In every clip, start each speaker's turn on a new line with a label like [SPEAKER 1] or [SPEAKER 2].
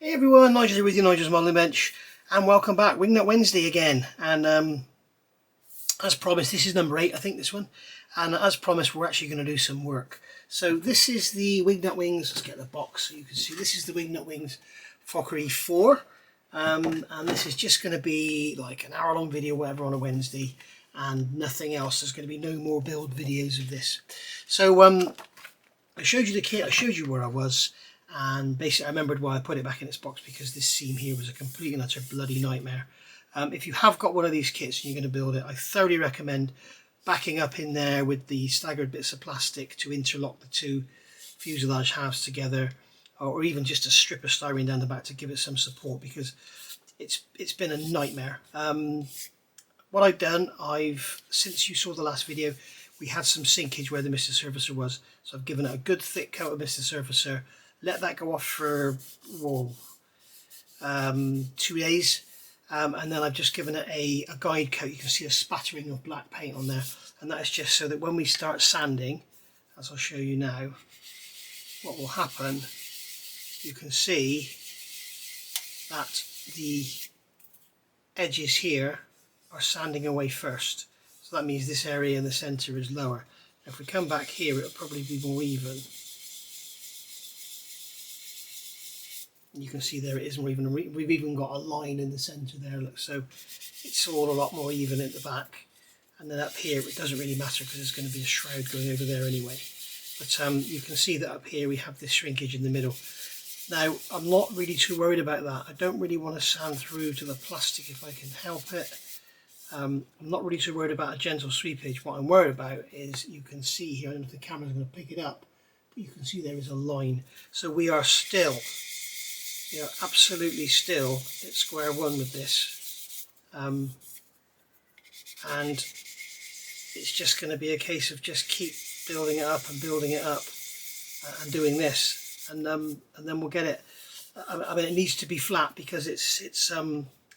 [SPEAKER 1] Hey everyone, Nigel here with you, Nigel's Modelling Bench, and welcome back. Wingnut Wednesday again, and as promised, this is number 8, I think, this one, and as promised, we're actually going to do some work. So this is the Wingnut Wings. Let's get the box so you can see. This is the Wingnut Wings Fokker E.IV, and this is just going to be like an hour-long video, whatever, on a Wednesday, and nothing else. There's going to be no more build videos of this. So I showed you the kit, I showed you where I was. And basically I remembered why I put it back in its box, because this seam here was a complete and utter bloody nightmare. If you have got one of these kits and you're going to build it, I thoroughly recommend backing up in there with the staggered bits of plastic to interlock the two fuselage halves together, or even just a strip of styrene down the back to give it some support, because it's been a nightmare. What I've done, since you saw the last video, we had some sinkage where the Mr. Surfacer was, so I've given it a good thick coat of Mr. Surfacer. Let that go off for 2 days, and then I've just given it a guide coat. You can see a spattering of black paint on there, and that is just so that when we start sanding, as I'll show you now, what will happen, you can see that the edges here are sanding away first. So that means this area in the centre is lower. If we come back here, it'll probably be more even. You can see there it is more even. We've even got a line in the centre there, look, so it's all a lot more even at the back. And then up here it doesn't really matter because there's going to be a shroud going over there anyway. But you can see that up here we have this shrinkage in the middle. Now I'm not really too worried about that. I don't really want to sand through to the plastic if I can help it. I'm not really too worried about a gentle sweepage. What I'm worried about is, you can see here, I don't know if the camera's going to pick it up, but you can see there is a line. So we are absolutely still at square one with this, and it's just going to be a case of just keep building it up and building it up and doing this, and then we'll get it. I mean, it needs to be flat because it's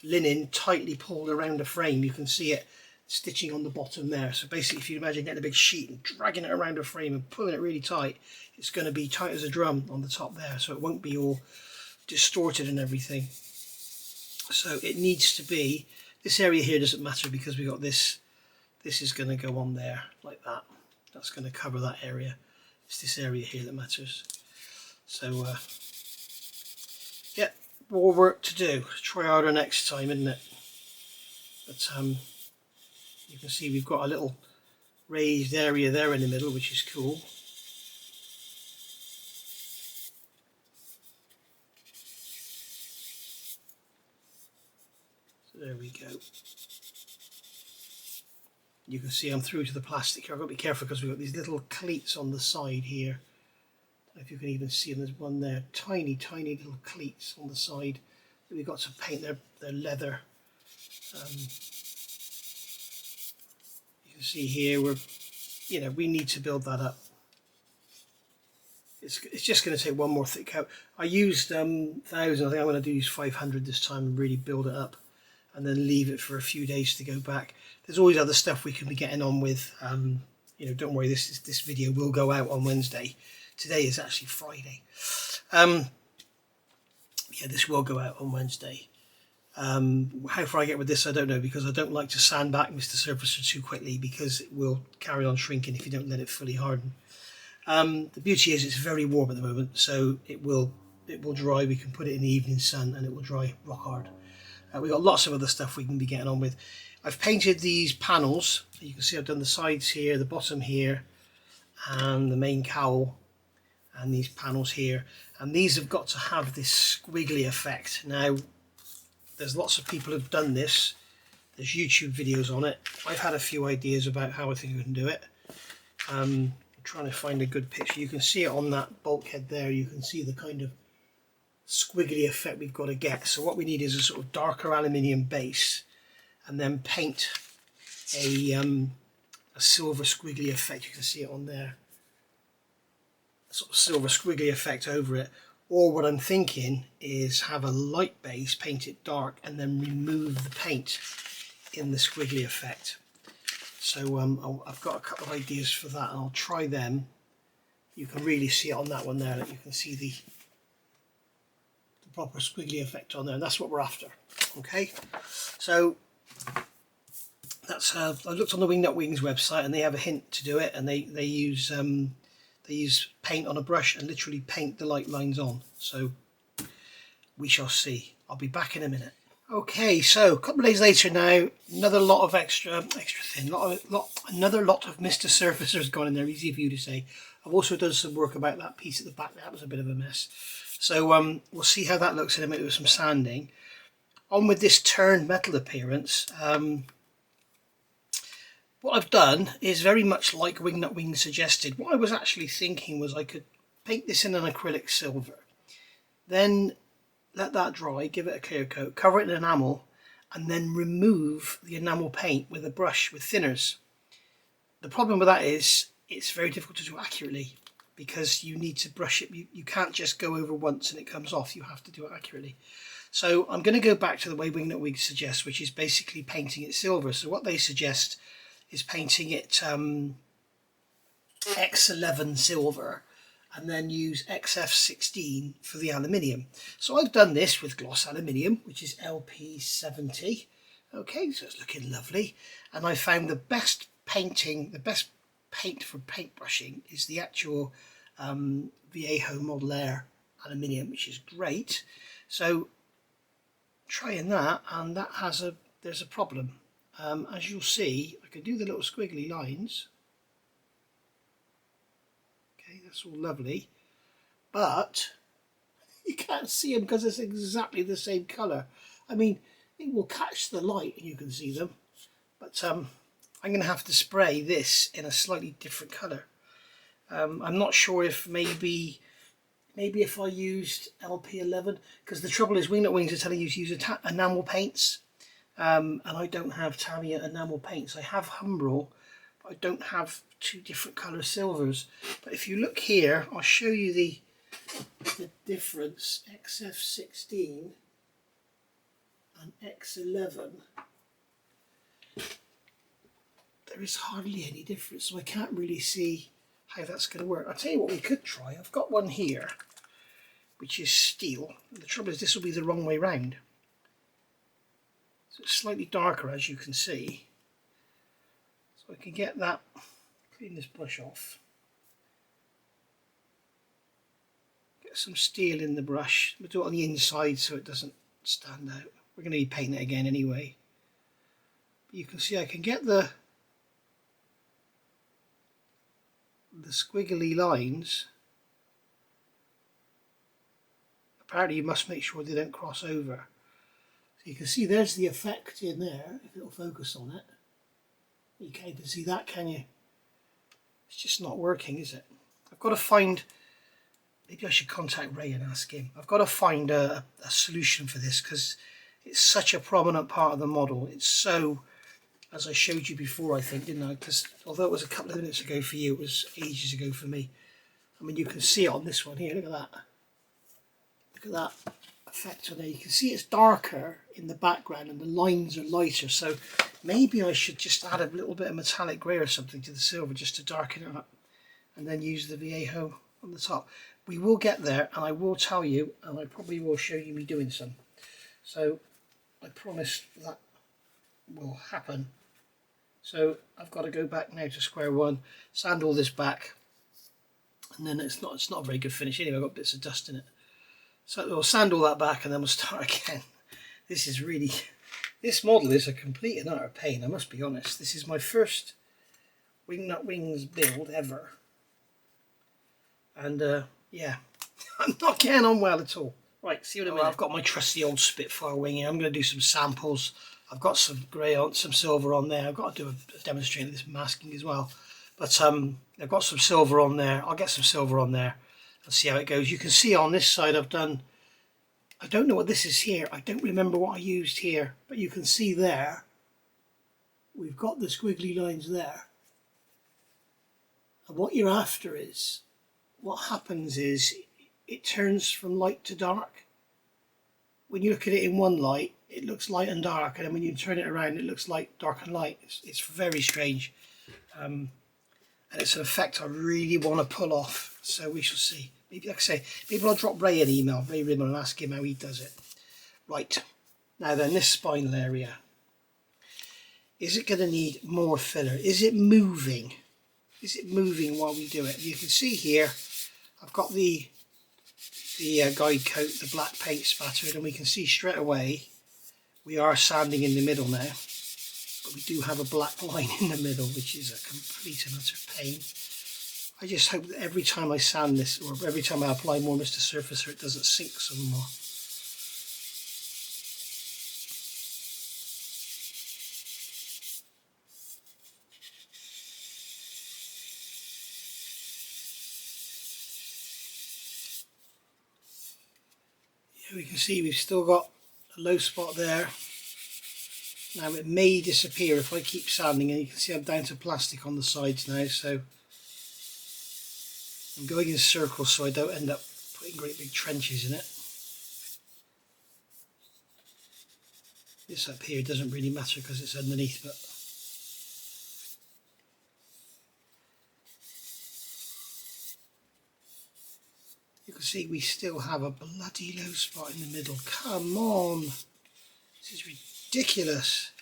[SPEAKER 1] linen tightly pulled around the frame. You can see it stitching on the bottom there. So basically, if you imagine getting a big sheet and dragging it around a frame and pulling it really tight, it's going to be tight as a drum on the top there, so it won't be all distorted and everything. So it needs to be, this area here doesn't matter because we got this is going to go on there like that. That's going to cover that area. It's this area here that matters. So yeah, more work to do. Try harder next time, isn't it? But you can see we've got a little raised area there in the middle, which is cool. There we go. You can see I'm through to the plastic here. I've got to be careful because we've got these little cleats on the side here. I don't know if you can even see them. There's one there, tiny little cleats on the side that we've got to paint. They're leather. You can see here we need to build that up. It's just going to take one more thick coat. I used 1,000. I think I'm going to use 500 this time and really build it up, and then leave it for a few days to go back. There's always other stuff we can be getting on with. Don't worry, this video will go out on Wednesday. Today is actually Friday. Yeah, this will go out on Wednesday. How far I get with this, I don't know, because I don't like to sand back Mr. Surfacer too quickly, because it will carry on shrinking if you don't let it fully harden. The beauty is it's very warm at the moment, so it will dry. We can put it in the evening sun and it will dry rock hard. We've got lots of other stuff we can be getting on with. I've painted these panels. You can see I've done the sides here, the bottom here, and the main cowl, and these panels here. And these have got to have this squiggly effect. Now, there's lots of people who've done this. There's YouTube videos on it. I've had a few ideas about how I think we can do it. I'm trying to find a good picture. You can see it on that bulkhead there. You can see the kind of squiggly effect we've got to get. So what we need is a sort of darker aluminium base, and then paint a silver squiggly effect. You can see it on there, a sort of silver squiggly effect over it. Or what I'm thinking is have a light base, paint it dark, and then remove the paint in the squiggly effect. So I've got a couple of ideas for that, and I'll try them. You can really see it on that one there, that you can see the proper squiggly effect on there, and that's what we're after. Okay, so that's I looked on the Wingnut Wings website, and they have a hint to do it, and they use paint on a brush and literally paint the light lines on. So we shall see. I'll be back in a minute. Okay, so a couple of days later now, another lot of extra thin, another lot of Mr. Surfacer has gone in there. Easy for you to say. I've also done some work about that piece at the back. That was a bit of a mess. So we'll see how that looks in a minute with some sanding. On with this turned metal appearance. What I've done is very much like Wingnut Wings suggested. What I was actually thinking was I could paint this in an acrylic silver, then let that dry, give it a clear coat, cover it in enamel, and then remove the enamel paint with a brush with thinners. The problem with that is it's very difficult to do accurately because you need to brush it. You can't just go over once and it comes off. You have to do it accurately. So I'm going to go back to the way Wingnut Wings suggests, which is basically painting it silver. So what they suggest is painting it X11 silver, and then use XF16 for the aluminium. So I've done this with gloss aluminium, which is LP70. Okay, so it's looking lovely. And I found the best paint for paint brushing is the actual Viejo Model Air aluminium, which is great. So trying that, and that has there's a problem. As you'll see, I can do the little squiggly lines. That's all lovely, but you can't see them because it's exactly the same colour. I mean, it will catch the light and you can see them, but I'm going to have to spray this in a slightly different colour. I'm not sure if maybe if I used LP11, because the trouble is Wingnut Wings are telling you to use enamel paints, and I don't have Tamiya enamel paints. I have Humbrol, but I don't have two different colour silvers. But if you look here, I'll show you the difference. XF16 and X11, there is hardly any difference, so I can't really see how that's going to work. I'll tell you what we could try. I've got one here which is steel. The trouble is this will be the wrong way round, so it's slightly darker, as you can see. So I can get that, clean this brush off, get some steel in the brush. We'll do it on the inside so it doesn't stand out. We're going to be painting it again anyway. But you can see I can get the squiggly lines. Apparently you must make sure they don't cross over. So you can see there's the effect in there, if it'll focus on it. You can't even see that, can you? It's just not working, is it? I've got to find, maybe I should contact Ray and ask him. I've got to find a solution for this because it's such a prominent part of the model. It's so, as I showed you before, I think, didn't I? Because although it was a couple of minutes ago for you, it was ages ago for me. I mean, you can see it on this one here. Look at that. Look at that effect on there. You can see it's darker in the background and the lines are lighter. So maybe I should just add a little bit of metallic grey or something to the silver just to darken it up, and then use the Viejo on the top. We will get there, and I will tell you, and I probably will show you me doing some. So I promise that will happen. So I've got to go back now to square one, sand all this back, and then it's not a very good finish anyway. I've got bits of dust in it. So we'll sand all that back and then we'll start again. This model is a complete and utter pain, I must be honest. This is my first Wingnut Wings build ever. And yeah, I'm not getting on well at all. Right, see what I mean. I've got my trusty old Spitfire wing here. I'm going to do some samples. I've got some grey on, some silver on there. I've got to do a demonstration of this masking as well. But I've got some silver on there. I'll get some silver on there and see how it goes. You can see on this side I've done, I don't know what this is here. I don't remember what I used here. But you can see there, we've got the squiggly lines there. And what you're after is, what happens is, it turns from light to dark. When you look at it in one light, it looks light and dark, and then when you turn it around, it looks light, dark and light. It's very strange, and it's an effect I really want to pull off. So we shall see. Maybe, like I say, maybe I'll drop Ray an email, Ray Rimmel, and ask him how he does it. Right, now then, this spinal area. Is it going to need more filler? Is it moving? Is it moving while we do it? You can see here, I've got the guide coat, the black paint spattered, and we can see straight away we are sanding in the middle now. But we do have a black line in the middle, which is a complete and utter pain. I just hope that every time I sand this, or every time I apply more Mr. Surfacer, it doesn't sink some more. Yeah, we can see we've still got a low spot there. Now it may disappear if I keep sanding, and you can see I'm down to plastic on the sides now, so I'm going in circles so I don't end up putting great big trenches in it. This up here doesn't really matter because it's underneath, but you can see we still have a bloody low spot in the middle. Come on, this is ridiculous.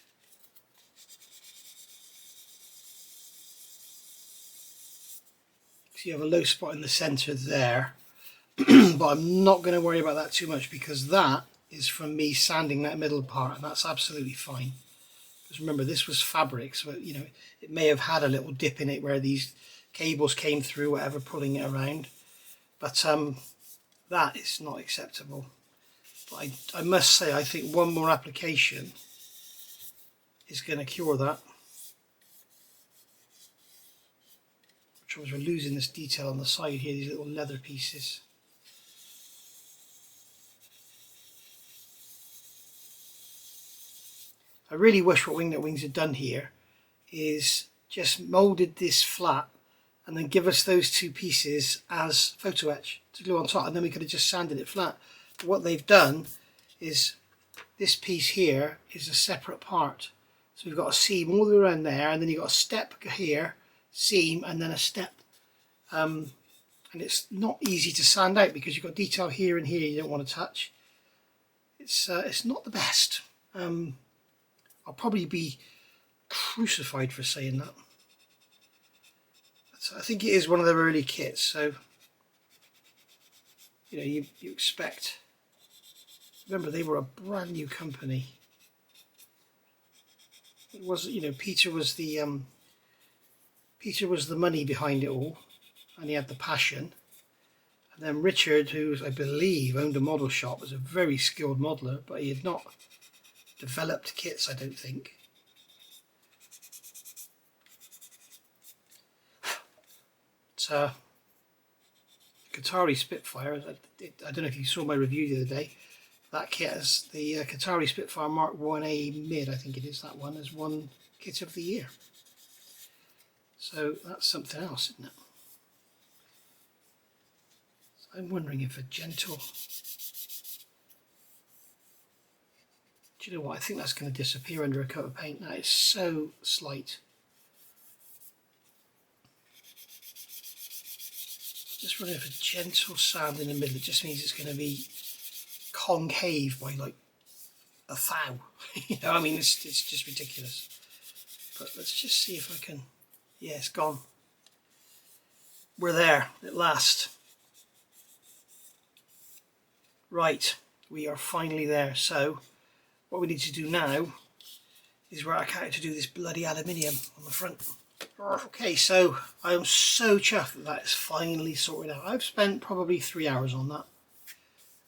[SPEAKER 1] So you have a low spot in the centre there, but I'm not going to worry about that too much because that is from me sanding that middle part, and that's absolutely fine. Because remember, this was fabric, so you know it may have had a little dip in it where these cables came through, whatever, pulling it around. But that is not acceptable. But I must say, I think one more application is going to cure that. We're losing this detail on the side here, these little leather pieces. I really wish what Wingnut Wings had done here is just moulded this flat and then give us those two pieces as photo etch to glue on top, and then we could have just sanded it flat. But what they've done is this piece here is a separate part. So we've got a seam all the way around there, and then you've got a step here, seam, and then a step. And it's not easy to sand out because you've got detail here and here you don't want to touch. It's not the best. I'll probably be crucified for saying that. But I think it is one of their early kits, so you know you expect. Remember, they were a brand new company. It was, you know, Peter was the money behind it all, and he had the passion. And then Richard, who I believe owned a model shop, was a very skilled modeller, but he had not developed kits, I don't think. But Qatari Spitfire, I don't know if you saw my review the other day. That kit is the Qatari Spitfire Mark 1A Mid, I think it is, that one, has won Kit of the Year. So that's something else, isn't it? So I'm wondering if a gentle... Do you know what? I think that's going to disappear under a coat of paint. That is so slight. Just wondering if a gentle sand in the middle, it just means it's going to be concave by like a thou. You know, I mean, it's just ridiculous. But let's just see if I can... Yeah, it's gone. We're there at last. Right, we are finally there. So what we need to do now is work out how to do this bloody aluminium on the front. Okay, so I am so chuffed that that is finally sorted out. I've spent probably 3 hours on that,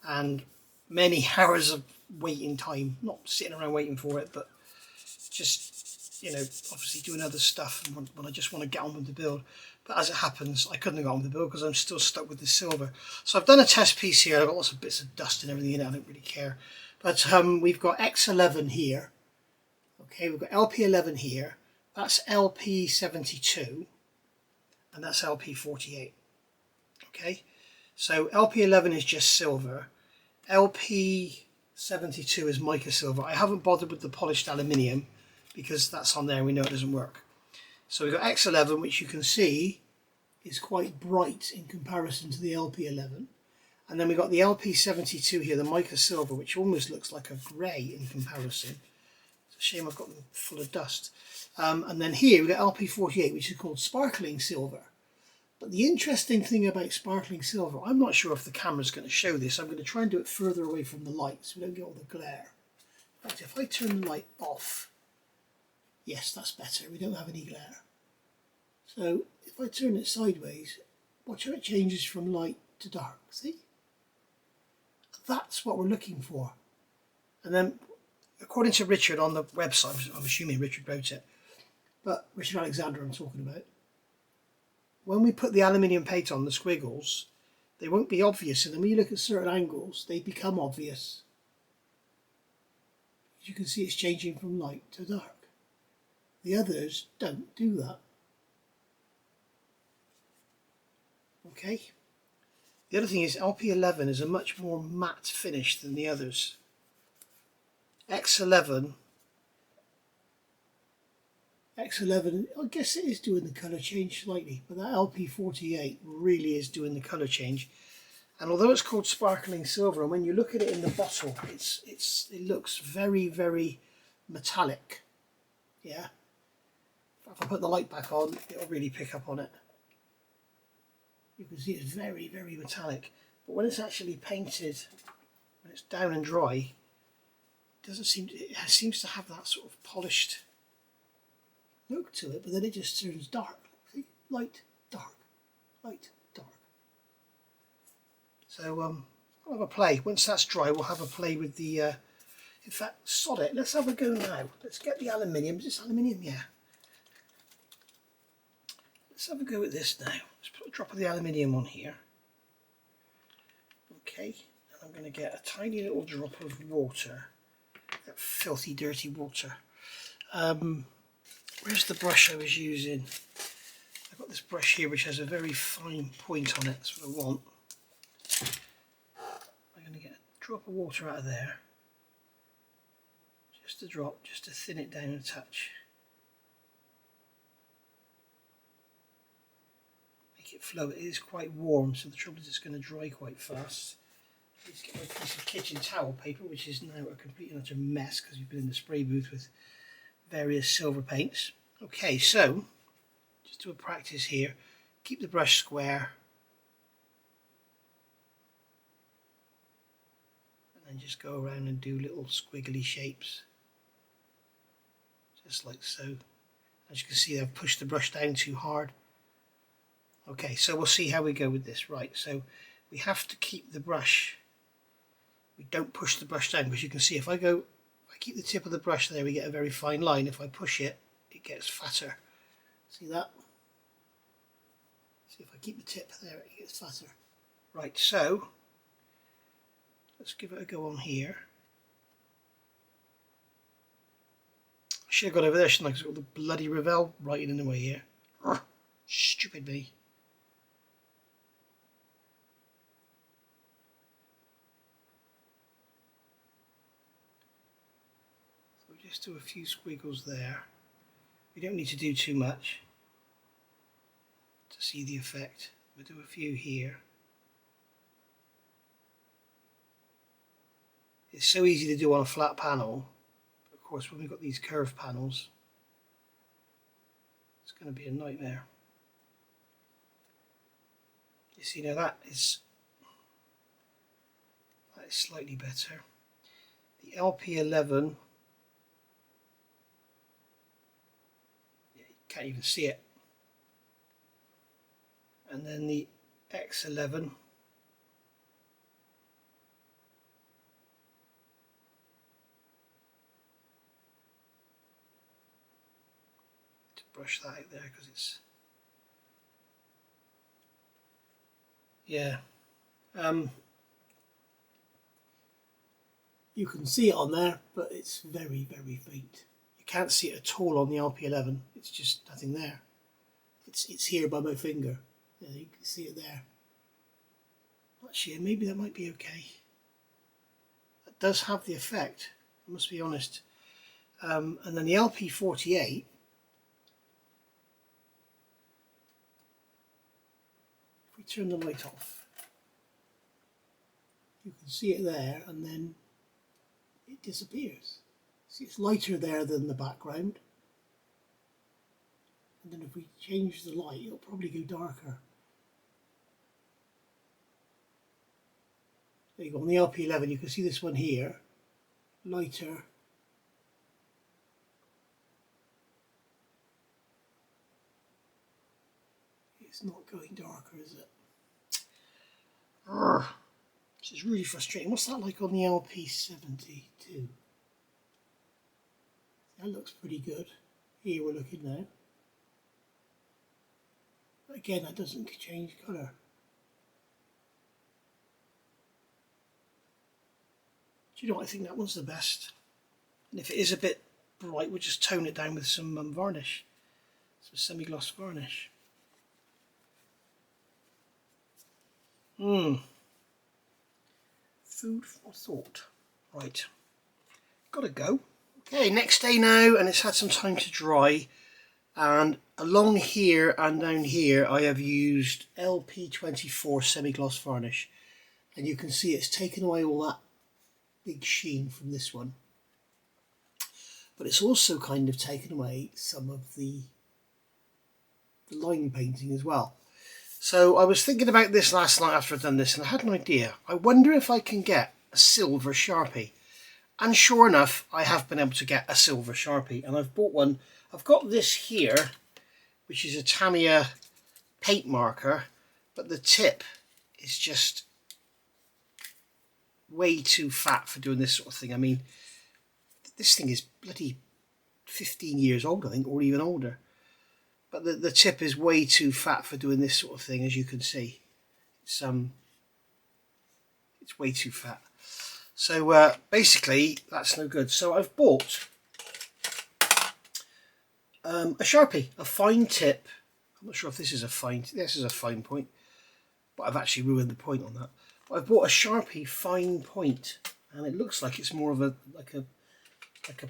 [SPEAKER 1] and many hours of waiting time, not sitting around waiting for it, but just, you know, obviously doing other stuff when I just want to get on with the build. But as it happens, I couldn't get on with the build because I'm still stuck with the silver. So I've done a test piece here. I've got lots of bits of dust and everything in it. I don't really care. But we've got X11 here. Okay, we've got LP11 here. That's LP72. And that's LP48. Okay, so LP11 is just silver. LP72 is mica silver. I haven't bothered with the polished aluminium because that's on there and we know it doesn't work. So we've got X11, which you can see is quite bright in comparison to the LP11. And then we've got the LP72 here, the mica silver, which almost looks like a grey in comparison. It's a shame I've got them full of dust. And then here we've got LP48, which is called sparkling silver. But the interesting thing about sparkling silver, I'm not sure if the camera's going to show this. I'm going to try and do it further away from the light so we don't get all the glare. In fact, if I turn the light off, yes, that's better. We don't have any glare. So if I turn it sideways, watch how it changes from light to dark. See? That's what we're looking for. And then, according to Richard on the website, I'm assuming Richard wrote it, but Richard Alexander I'm talking about, when we put the aluminium paint on the squiggles, they won't be obvious, and then when you look at certain angles, they become obvious. As you can see, it's changing from light to dark. The others don't do that. Okay. The other thing is LP11 is a much more matte finish than the others. X11, I guess it is doing the colour change slightly, but that LP48 really is doing the colour change. And although it's called sparkling silver, and when you look at it in the bottle, it looks very, very metallic. Yeah. If I put the light back on, it'll really pick up on it. You can see it's very, very metallic. But when it's actually painted, when it's down and dry, it seems to have that sort of polished look to it, but then it just turns dark. See? Light, dark, light, dark. So I'll have a play. Once that's dry, we'll have a play with the, in fact, sod it. Let's have a go now. Let's get the aluminium. Is this aluminium? Yeah. Let's have a go at this now. Let's put a drop of the aluminium on here. Okay, and I'm going to get a tiny little drop of water. That filthy, dirty water. Where's the brush I was using? I've got this brush here which has a very fine point on it. That's what I want. I'm going to get a drop of water out of there. Just a drop, just to thin it down a touch. Make it flow. It is quite warm, so the trouble is it's going to dry quite fast. Let's get a piece of kitchen towel paper, which is now a complete and utter mess because we've been in the spray booth with various silver paints. Okay, so just do a practice here. Keep the brush square and then just go around and do little squiggly shapes, just like so. As you can see, I've pushed the brush down too hard. Okay, so we'll see how we go with this. Right, so we have to keep the brush, we don't push the brush down, because you can see if I keep the tip of the brush there, we get a very fine line. If I push it, it gets fatter. See that? See, if I keep the tip there, it gets fatter. Right, so let's give it a go on here. I should have got over there, shouldn't I? Because I've got the bloody Revell writing in the way here. Stupid me. Just do a few squiggles there. We don't need to do too much to see the effect. We'll do a few here. It's so easy to do on a flat panel. Of course, when we've got these curved panels, it's going to be a nightmare. You see, now that is slightly better. The LP11, can't even see it, and then the X11, to brush that out there because it's, yeah, you can see it on there, but it's very, very faint. You can't see it at all on the LP11. It's just nothing there. It's here by my finger. Yeah, you can see it there. Actually, maybe that might be okay. That does have the effect, I must be honest. And then the LP48, we turn the light off, you can see it there, and then it disappears. See, it's lighter there than the background. And then if we change the light, it'll probably go darker. There you go, on the LP11 you can see this one here, lighter. It's not going darker, is it? Urgh. This is really frustrating. What's that like on the LP72? That looks pretty good. Here we're looking now. But again, that doesn't change colour. Do you know what? I think that one's the best. And if it is a bit bright, we'll just tone it down with some varnish. Some semi-gloss varnish. Food for thought. Right. Gotta go. Okay, next day now, and it's had some time to dry. And along here and down here, I have used LP24 semi-gloss varnish. And you can see it's taken away all that big sheen from this one. But it's also kind of taken away some of the line painting as well. So I was thinking about this last night after I'd done this, and I had an idea. I wonder if I can get a silver Sharpie. And sure enough, I have been able to get a silver Sharpie, and I've bought one. I've got this here, which is a Tamiya paint marker, but the tip is just way too fat for doing this sort of thing. I mean, this thing is bloody 15 years old, I think, or even older. But the tip is way too fat for doing this sort of thing, as you can see. It's way too fat. So basically, that's no good. So I've bought a Sharpie, a fine tip. I'm not sure if this is a fine. This is a fine point, but I've actually ruined the point on that. But I've bought a Sharpie fine point, and it looks like it's more of a like a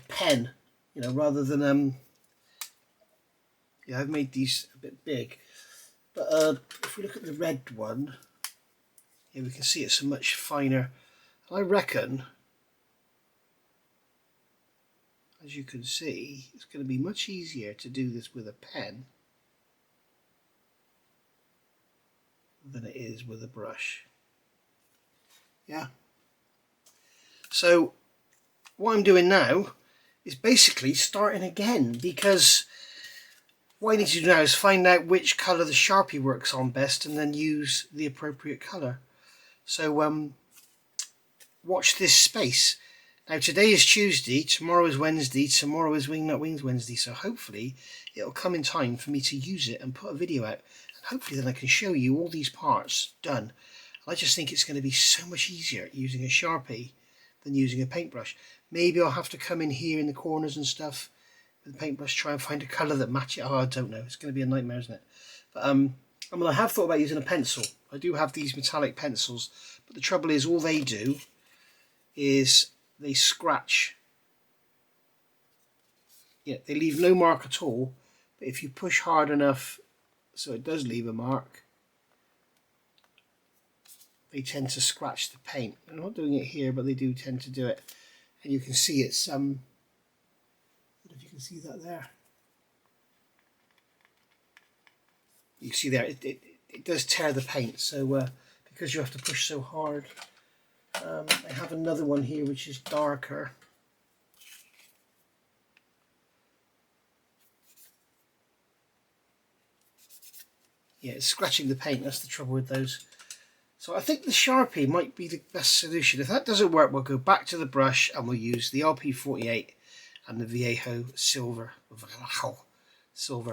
[SPEAKER 1] pen, you know, rather than yeah, I've made these a bit big, but if we look at the red one, yeah, we can see it's a much finer. I reckon, as you can see, it's going to be much easier to do this with a pen than it is with a brush. Yeah. So what I'm doing now is basically starting again, because what I need to do now is find out which colour the Sharpie works on best and then use the appropriate colour. So watch this space. Now today is Tuesday, tomorrow is Wednesday, tomorrow is Wingnut Wings Wednesday, so hopefully it'll come in time for me to use it and put a video out. And hopefully then I can show you all these parts done. I just think it's going to be so much easier using a Sharpie than using a paintbrush. Maybe I'll have to come in here in the corners and stuff with a paintbrush, try and find a colour that matches it. Oh, I don't know. It's going to be a nightmare, isn't it? But I mean, I have thought about using a pencil. I do have these metallic pencils, but the trouble is all they do is they scratch. Yeah, they leave no mark at all, but if you push hard enough so it does leave a mark, they tend to scratch the paint. I'm not doing it here, but they do tend to do it. And you can see it's I don't know if you can see that there. You see there, it does tear the paint, so because you have to push so hard. I have another one here which is darker. Yeah, it's scratching the paint, that's the trouble with those. So I think the Sharpie might be the best solution. If that doesn't work, we'll go back to the brush and we'll use the LP48 and the Viejo silver. So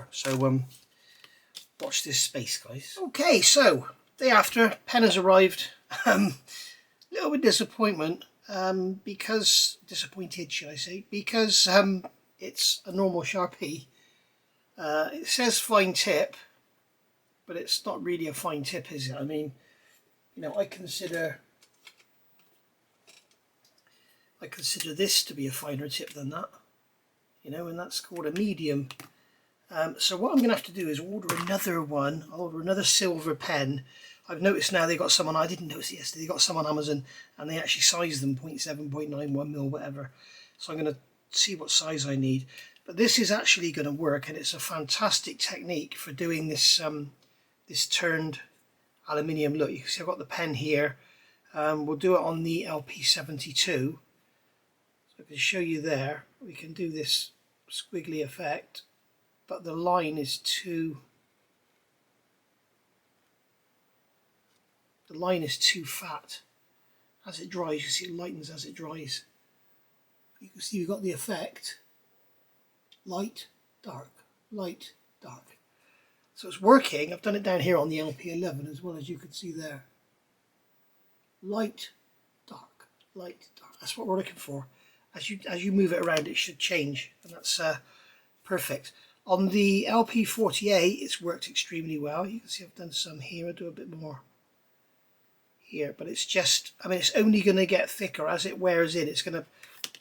[SPEAKER 1] watch this space, guys. Okay, so day after, pen has arrived. Little bit disappointment, disappointed should I say, because it's a normal Sharpie. It says fine tip, but it's not really a fine tip, is it? I mean, you know, I consider this to be a finer tip than that, you know, and that's called a medium. So what I'm going to have to do is order another one. I'll order another silver pen. I've noticed now they got some on, I didn't notice it yesterday, they got some on Amazon and they actually size them 0.7, 0.9, 1 mil, whatever. So I'm going to see what size I need. But this is actually going to work, and it's a fantastic technique for doing this this turned aluminium look. You can see I've got the pen here. We'll do it on the LP72. So I can show you there. We can do this squiggly effect, but the line is too fat. As it dries, you see it lightens as it dries. You can see we've got the effect light, dark, light, dark. So it's working. I've done it down here on the LP11 as well, as you can see there. Light, dark, light, dark. That's what we're looking for. As you move it around, it should change, and that's perfect. On the LP48, it's worked extremely well. You can see I've done some here. I'll do a bit more here, but it's just, I mean, it's only going to get thicker as it wears in. It's going to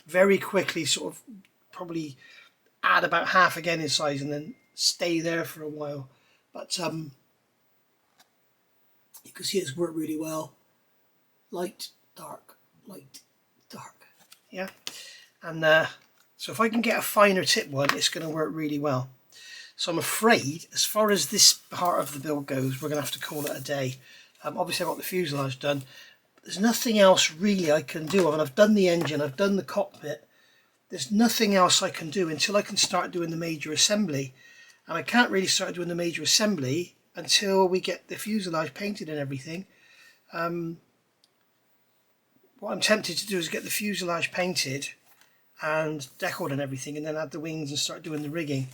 [SPEAKER 1] very quickly sort of probably add about half again in size and then stay there for a while. But you can see it's worked really well. Light, dark, yeah. And so if I can get a finer tip one, it's going to work really well. So I'm afraid, as far as this part of the build goes, we're going to have to call it a day. Obviously I've got the fuselage done. There's nothing else really I can do. I mean, I've done the engine, I've done the cockpit. There's nothing else I can do until I can start doing the major assembly. And I can't really start doing the major assembly until we get the fuselage painted and everything. What I'm tempted to do is get the fuselage painted and decorated and everything, and then add the wings and start doing the rigging.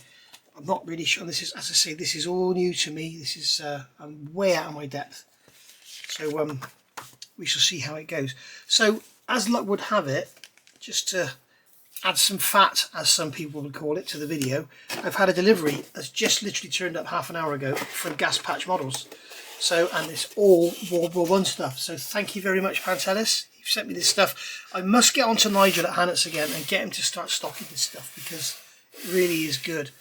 [SPEAKER 1] I'm not really sure. This is, as I say, this is all new to me. This is I'm way out of my depth. So we shall see how it goes. So as luck would have it, just to add some fat, as some people would call it, to the video, I've had a delivery that's just literally turned up half an hour ago from Gaspatch Models. So, and it's all World War I stuff. So thank you very much, Pantelis. You've sent me this stuff. I must get on to Nigel at Hannets again and get him to start stocking this stuff, because it really is good.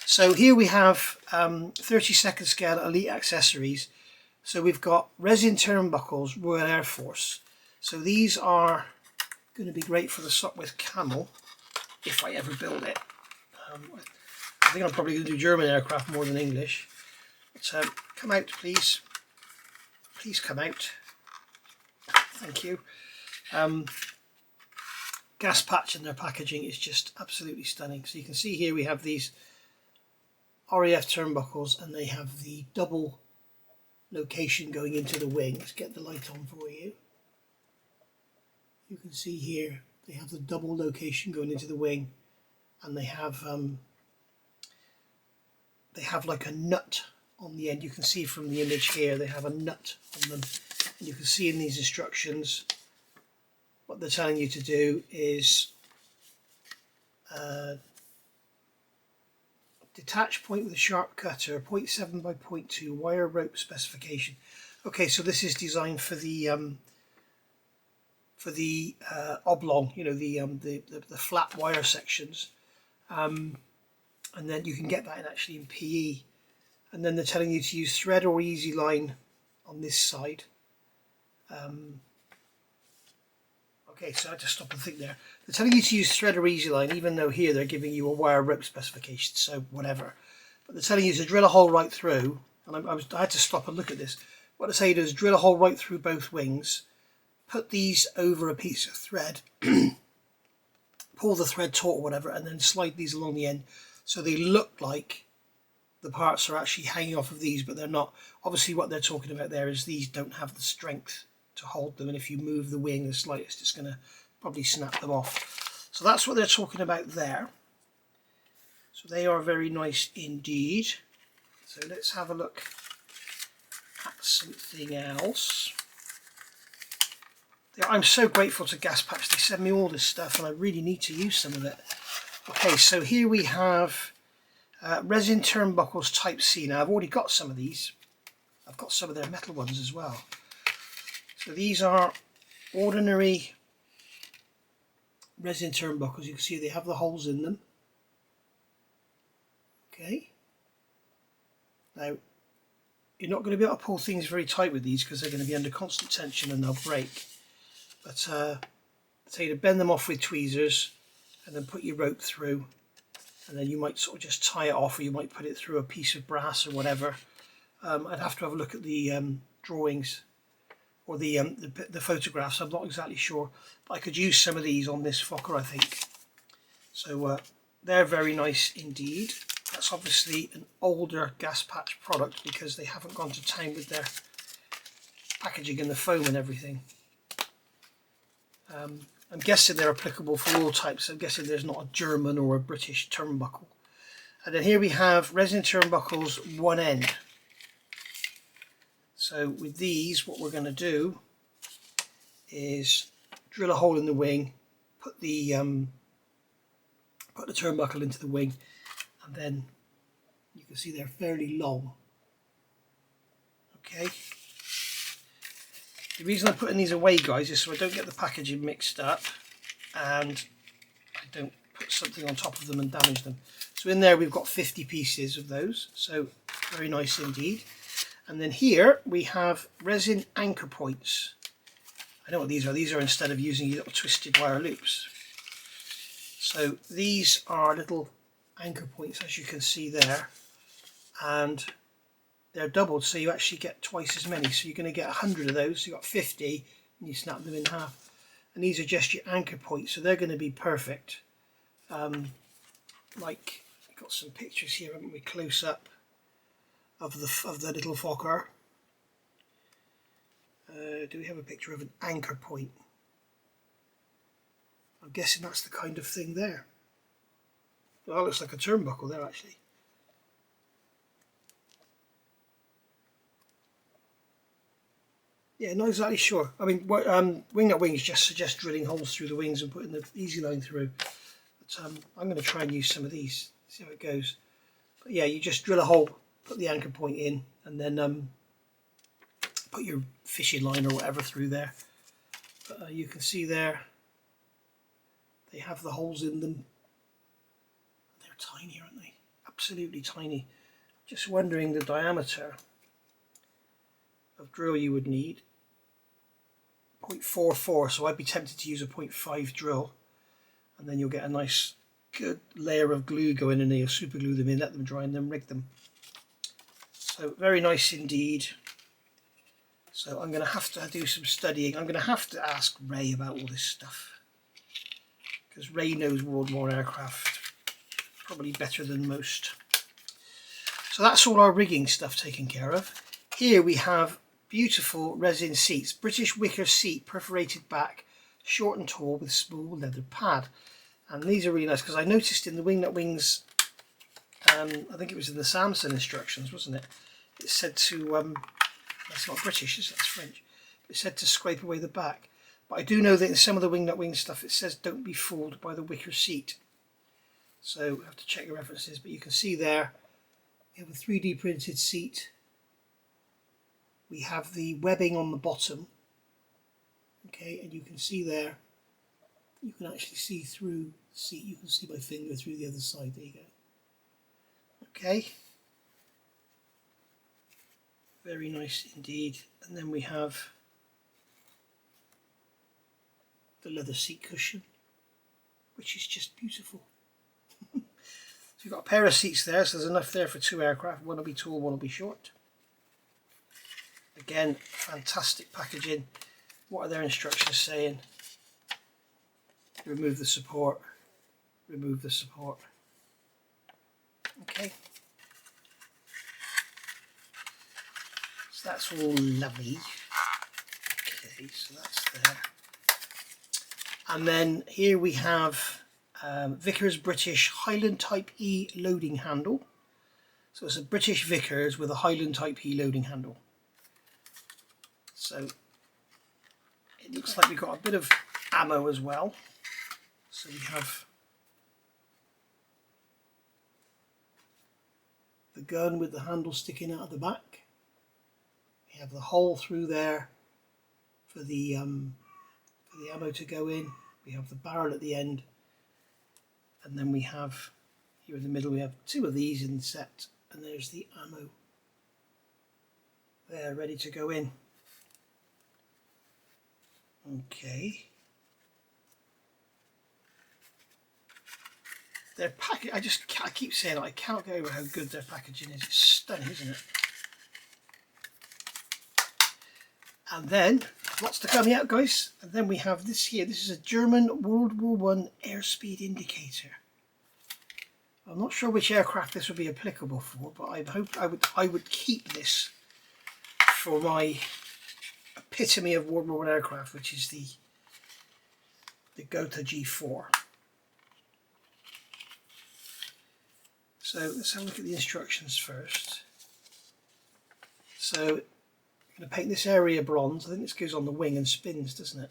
[SPEAKER 1] So here we have 32nd scale elite accessories. So we've got resin turnbuckles, Royal Air Force. So these are going to be great for the Sopwith Camel, if I ever build it. I think I'm probably going to do German aircraft more than English. But, come out, please. Please come out. Thank you. Gaspatch and their packaging is just absolutely stunning. So you can see here we have these RAF turnbuckles, and they have the double location going into the wing. Let's get the light on for you. You can see here they have the double location going into the wing, and they have like a nut on the end. You can see from the image here they have a nut on them, and you can see in these instructions what they're telling you to do is detach point with a sharp cutter, 0.7 by 0.2 wire rope specification. Okay, so this is designed for the oblong, you know, the flat wire sections, and then you can get that actually in PE. And then they're telling you to use thread or easy line on this side. Okay, so I had to stop and think there. They're telling you to use thread or easy line, even though here they're giving you a wire rope specification, so whatever. But they're telling you to drill a hole right through, and I had to stop and look at this. What they say you do is drill a hole right through both wings, put these over a piece of thread, pull the thread taut or whatever, and then slide these along the end so they look like the parts are actually hanging off of these, but they're not. Obviously what they're talking about there is these don't have the strength to hold them, and if you move the wing the slightest, it's going to probably snap them off. So that's what they're talking about there. So they are very nice indeed. So let's have a look at something else. I'm so grateful to Gaspatch. They send me all this stuff and I really need to use some of it. Okay, so here we have resin turnbuckles type C. Now I've already got some of these. I've got some of their metal ones as well. So these are ordinary resin turnbuckles. You can see they have the holes in them. Okay, Now, you're not going to be able to pull things very tight with these because they're going to be under constant tension and they'll break. But I tell you to bend them off with tweezers and then put your rope through, and then you might sort of just tie it off, or you might put it through a piece of brass or whatever. I'd have to have a look at the drawings or the photographs. I'm not exactly sure, but I could use some of these on this Fokker, I think. So they're very nice indeed. That's obviously an older Gaspatch product because they haven't gone to town with their packaging and the foam and everything. I'm guessing they're applicable for all types. I'm guessing there's not a German or a British turnbuckle. And then here we have resin turnbuckles, one end. So with these, what we're going to do is drill a hole in the wing, put the turnbuckle into the wing, and then you can see they're fairly long. Okay. The reason I'm putting these away, guys, is so I don't get the packaging mixed up and I don't put something on top of them and damage them. So in there we've got 50 pieces of those, so very nice indeed. And then here we have resin anchor points. I know what these are. These are instead of using little twisted wire loops. So these are little anchor points, as you can see there, and they're doubled, so you actually get twice as many. So you're going to get 100 of those. So you've got 50 and you snap them in half. And these are just your anchor points, so they're going to be perfect. Like, we've got some pictures here, haven't we, close up of the little Fokker. Do we have a picture of an anchor point? I'm guessing that's the kind of thing there. Well, that looks like a turnbuckle there, actually. Yeah, not exactly sure. I mean, Wingnut Wings just suggest drilling holes through the wings and putting the easy line through. But I'm going to try and use some of these, see how it goes. But yeah, you just drill a hole, put the anchor point in, and then put your fishing line or whatever through there. But you can see there, they have the holes in them. They're tiny, aren't they? Absolutely tiny. Just wondering the diameter of drill you would need. 0.44, so I'd be tempted to use a 0.5 drill, and then you'll get a nice good layer of glue going in there. You'll super glue them in, let them dry, and then rig them. So very nice indeed. So I'm going to have to do some studying. I'm going to have to ask Ray about all this stuff, because Ray knows World War aircraft probably better than most. So that's all our rigging stuff taken care of. Here we have beautiful resin seats, British wicker seat, perforated back, short and tall with small leather pad. And these are really nice because I noticed in the Wingnut Wings, I think it was in the Samson instructions, wasn't it? It said to, that's not British, is it? That's French. It said to scrape away the back. But I do know that in some of the Wingnut Wings stuff it says don't be fooled by the wicker seat. So I have to check the references, but you can see there we have a 3D printed seat. We have the webbing on the bottom, okay, and you can see there, you can actually see through the seat. You can see my finger through the other side. There you go. Okay, very nice indeed. And then we have the leather seat cushion, which is just beautiful. So you've got a pair of seats there, so there's enough there for 2 aircraft. One will be tall, one will be short. Again, fantastic packaging. What are their instructions saying? Remove the support. Remove the support. Okay. So that's all lovely. Okay, so that's there. And then here we have Vickers British Highland Type E loading handle. So it's a British Vickers with a Highland Type E loading handle. So it looks like we've got a bit of ammo as well. So we have the gun with the handle sticking out of the back. We have the hole through there for the ammo to go in. We have the barrel at the end, and then we have here in the middle we have 2 of these in the set, and there's the ammo They're ready to go in. Okay. Their package, I keep saying it, I can't get over how good their packaging is. It's stunning, isn't it? And then, lots to come out, guys. And then we have this here. This is a German World War I airspeed indicator. I'm not sure which aircraft this would be applicable for, but I hope I would keep this for my epitome of World War I aircraft, which is the Gotha G4. So let's have a look at the instructions first. So I'm going to paint this area bronze. I think this goes on the wing and spins, doesn't it?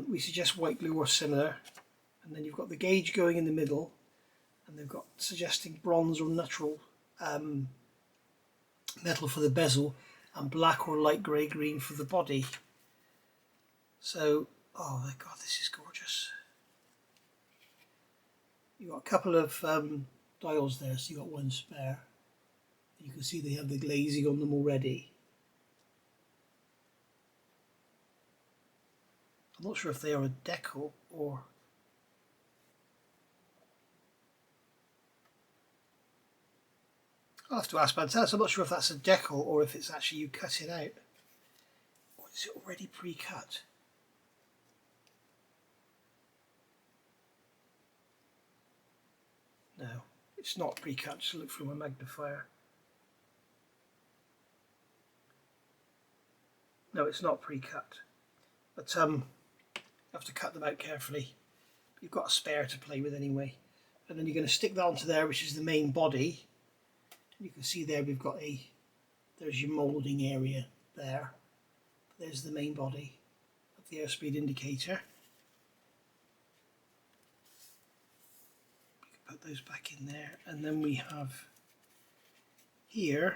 [SPEAKER 1] We suggest white glue or similar. And then you've got the gauge going in the middle, and they've got suggesting bronze or natural metal for the bezel, and black or light grey green for the body. So, oh my god, this is gorgeous. You've got a couple of dials there, so you've got one spare. You can see they have the glazing on them already. I'm not sure if they are a decal or... I'll have to ask Bantelis. I'm not sure if that's a decal or if it's actually you cut it out. Or is it already pre-cut? No, it's not pre-cut. Just look through my magnifier. No, it's not pre-cut. But you have to cut them out carefully. You've got a spare to play with anyway. And then you're going to stick that onto there, which is the main body. You can see there we've got there's your moulding area there. There's the main body of the airspeed indicator. You can put those back in there, and then we have here,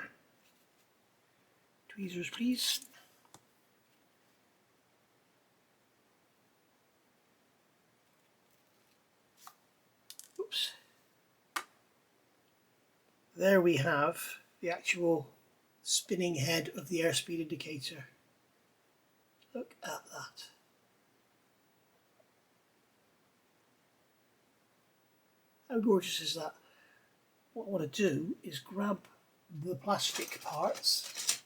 [SPEAKER 1] tweezers please. Oops. There we have the actual spinning head of the airspeed indicator. Look at that. How gorgeous is that? What I want to do is grab the plastic parts.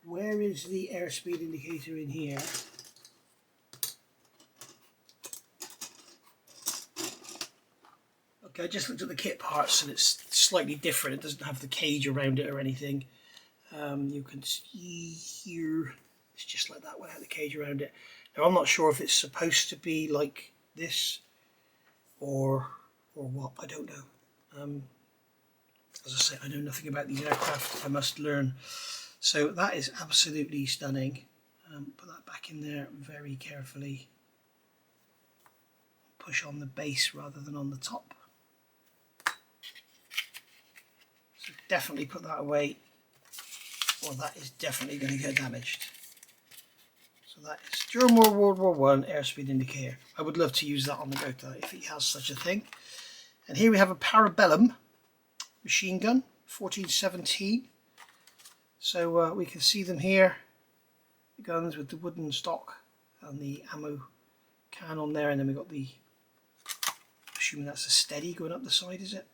[SPEAKER 1] Where is the airspeed indicator in here? Okay, I just looked at the kit parts and it's slightly different. It doesn't have the cage around it or anything. You can see here, it's just like that without the cage around it. Now I'm not sure if it's supposed to be like this or what, I don't know. As I say, I know nothing about these aircraft, I must learn. So that is absolutely stunning. Put that back in there very carefully. Push on the base rather than on the top. So definitely put that away, or that is definitely going to get damaged. So that is German World War I airspeed indicator. I would love to use that on the Gotha if it has such a thing. And here we have a Parabellum machine gun, 1417. So we can see them here, the guns with the wooden stock and the ammo can on there, and then we've got the, assuming that's a steady going up the side, is it?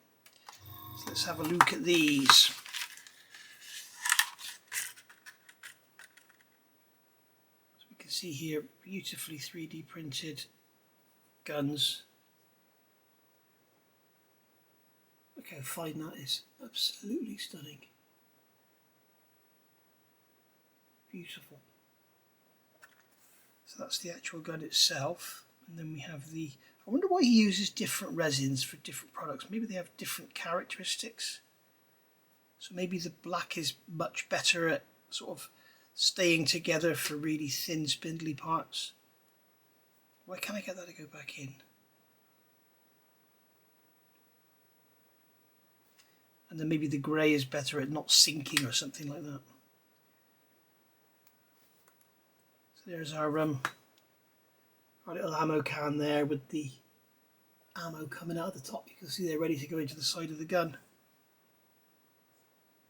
[SPEAKER 1] So let's have a look at these. So we can see here beautifully 3D printed guns. Look how fine that is, absolutely stunning. Beautiful. So that's the actual gun itself, and then we have the, I wonder why he uses different resins for different products. Maybe they have different characteristics. So maybe the black is much better at sort of staying together for really thin spindly parts. Why can't I get that to go back in? And then maybe the grey is better at not sinking or something like that. So there's our little ammo can there with the ammo coming out of the top. You can see they're ready to go into the side of the gun.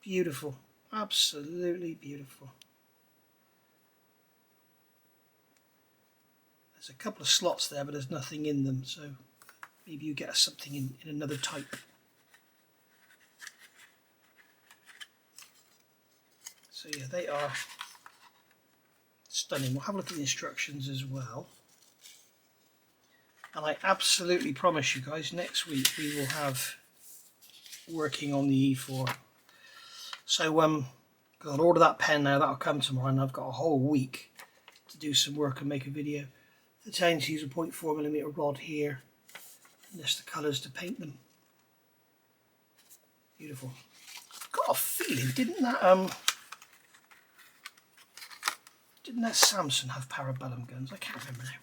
[SPEAKER 1] Beautiful, Absolutely beautiful. There's a couple of slots there, but there's nothing in them, so maybe you get something in another type. So yeah, they are stunning. We'll have a look at the instructions as well. And I absolutely promise you guys, next week we will have working on the E.IV. So I'll order that pen now. That'll come tomorrow, and I've got a whole week to do some work and make a video. The time to use a 0.4mm rod here, and just the colours to paint them. Beautiful. Got a feeling, didn't that Samson have parabellum guns? I can't remember now.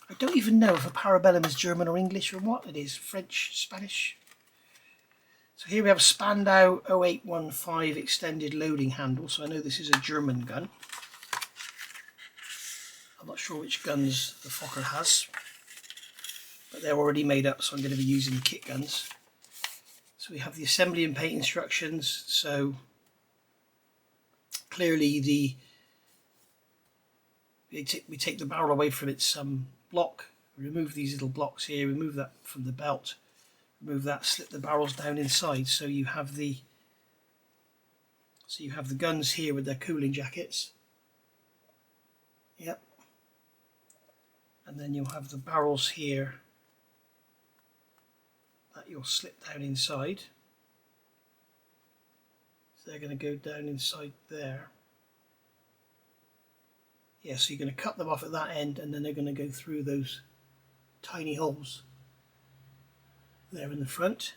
[SPEAKER 1] I don't even know if a parabellum is German or English or what it is. French, Spanish. So here we have a Spandau 0815 extended loading handle. So I know this is a German gun. I'm not sure which guns the Fokker has, but they're already made up, so I'm going to be using the kit guns. So we have the assembly and paint instructions. So clearly we take the barrel away from its block, remove these little blocks here, remove that from the belt, remove that, slip the barrels down inside, so you have the guns here with their cooling jackets. Yep. And then you'll have the barrels here that you'll slip down inside. So they're going to go down inside there. Yeah, so you're going to cut them off at that end, and then they're going to go through those tiny holes there in the front.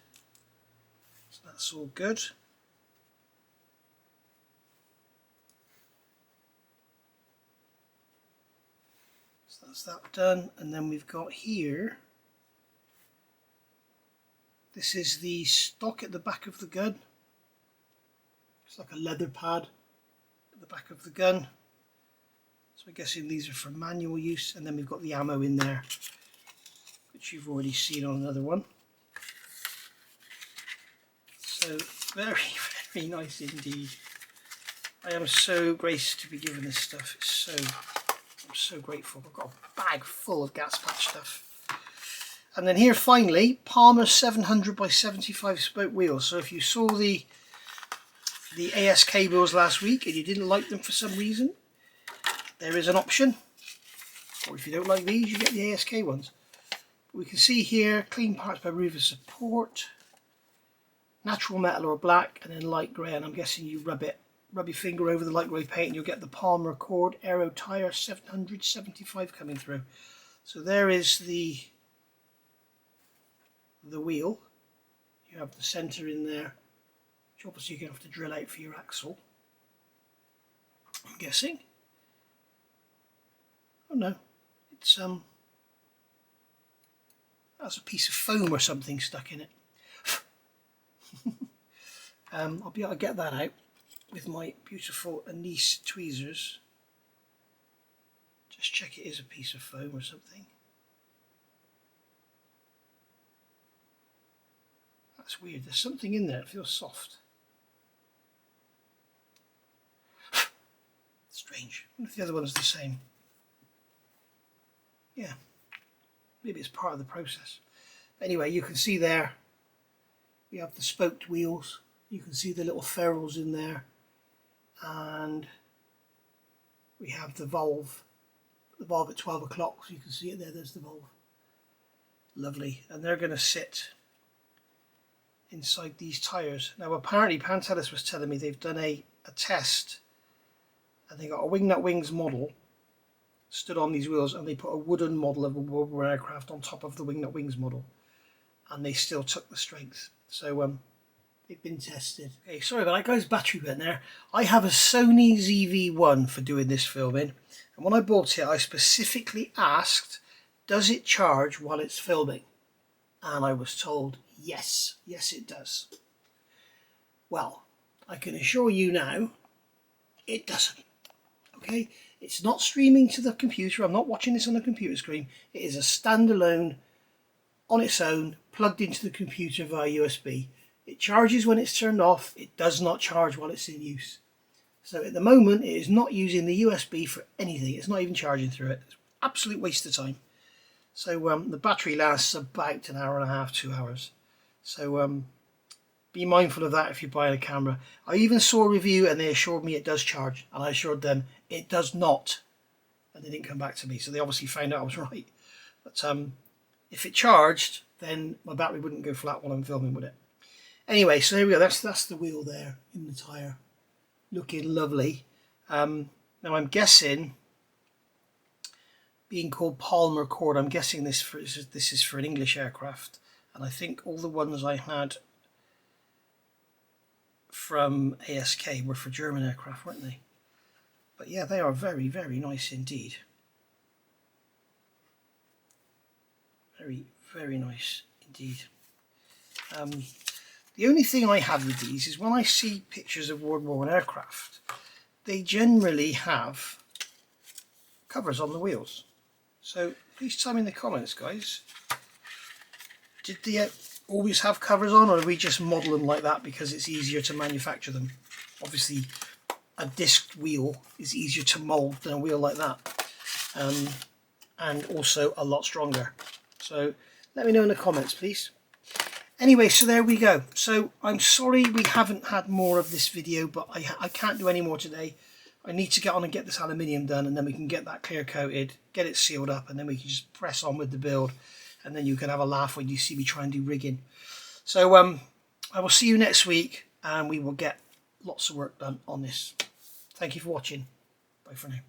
[SPEAKER 1] So that's all good. So that's that done, and then we've got here, this is the stock at the back of the gun. It's like a leather pad at the back of the gun. So I'm guessing these are for manual use, and then we've got the ammo in there, which you've already seen on another one. So very, very nice indeed. I am so graced to be given this stuff. I'm so grateful. I've got a bag full of Gaspatch stuff. And then here finally, Palmer 700 by 75 spoke wheels. So if you saw the ASK wheels last week and you didn't like them for some reason, there is an option, or if you don't like these, you get the ASK ones. We can see here, clean parts by Ruva support, natural metal or black, and then light grey, and I'm guessing you rub your finger over the light grey paint and you'll get the Palmer Accord Aero Tire 775 coming through. So there is the wheel. You have the centre in there, which obviously you're going to have to drill out for your axle, I'm guessing. Oh no, it's that's a piece of foam or something stuck in it. I'll be able to get that out with my beautiful Anise tweezers. Just check it is a piece of foam or something. That's weird, there's something in there, it feels soft. Strange, I wonder if the other one's the same. Yeah, maybe it's part of the process. But anyway, you can see there we have the spoked wheels. You can see the little ferrules in there, and we have the valve at 12 o'clock, so you can see it there. There's the valve. Lovely. And they're going to sit inside these tyres. Now apparently Pantelis was telling me they've done a test, and they got a Wingnut Wings model stood on these wheels, and they put a wooden model of a World War aircraft on top of the Wingnut Wings model, and they still took the strength. So they've been tested. Okay, sorry about that guys, battery went there. I have a Sony ZV-1 for doing this filming, and when I bought it I specifically asked, does it charge while it's filming? And I was told yes it does. Well, I can assure you now it doesn't. Okay, it's not streaming to the computer. I'm not watching this on a computer screen. It is a standalone, on its own, plugged into the computer via USB. It charges when it's turned off. It does not charge while it's in use. So at the moment, it is not using the USB for anything. It's not even charging through it. It's an absolute waste of time. So the battery lasts about an hour and a half, 2 hours. So be mindful of that if you're buying a camera. I even saw a review and they assured me it does charge, and I assured them it does not, and they didn't come back to me. So they obviously found out I was right. But if it charged, then my battery wouldn't go flat while I'm filming, would it? Anyway, so there we go. That's the wheel there in the tyre, looking lovely. Now I'm guessing, being called Palmer cord, I'm guessing this is for an English aircraft, and I think all the ones I had from ASK were for German aircraft, weren't they? But yeah, they are very, very nice indeed. Very, very nice indeed. The only thing I have with these is when I see pictures of World War I aircraft, they generally have covers on the wheels. So please tell me in the comments, guys, did they always have covers on, or do we just model them like that because it's easier to manufacture them? Obviously a disc wheel is easier to mold than a wheel like that, and also a lot stronger. So let me know in the comments, please. Anyway, so there we go. So I'm sorry we haven't had more of this video, but I can't do any more today. I need to get on and get this aluminium done, and then we can get that clear coated, get it sealed up, and then we can just press on with the build, and then you can have a laugh when you see me try and do rigging. So I will see you next week, and we will get lots of work done on this. Thank you for watching. Bye for now.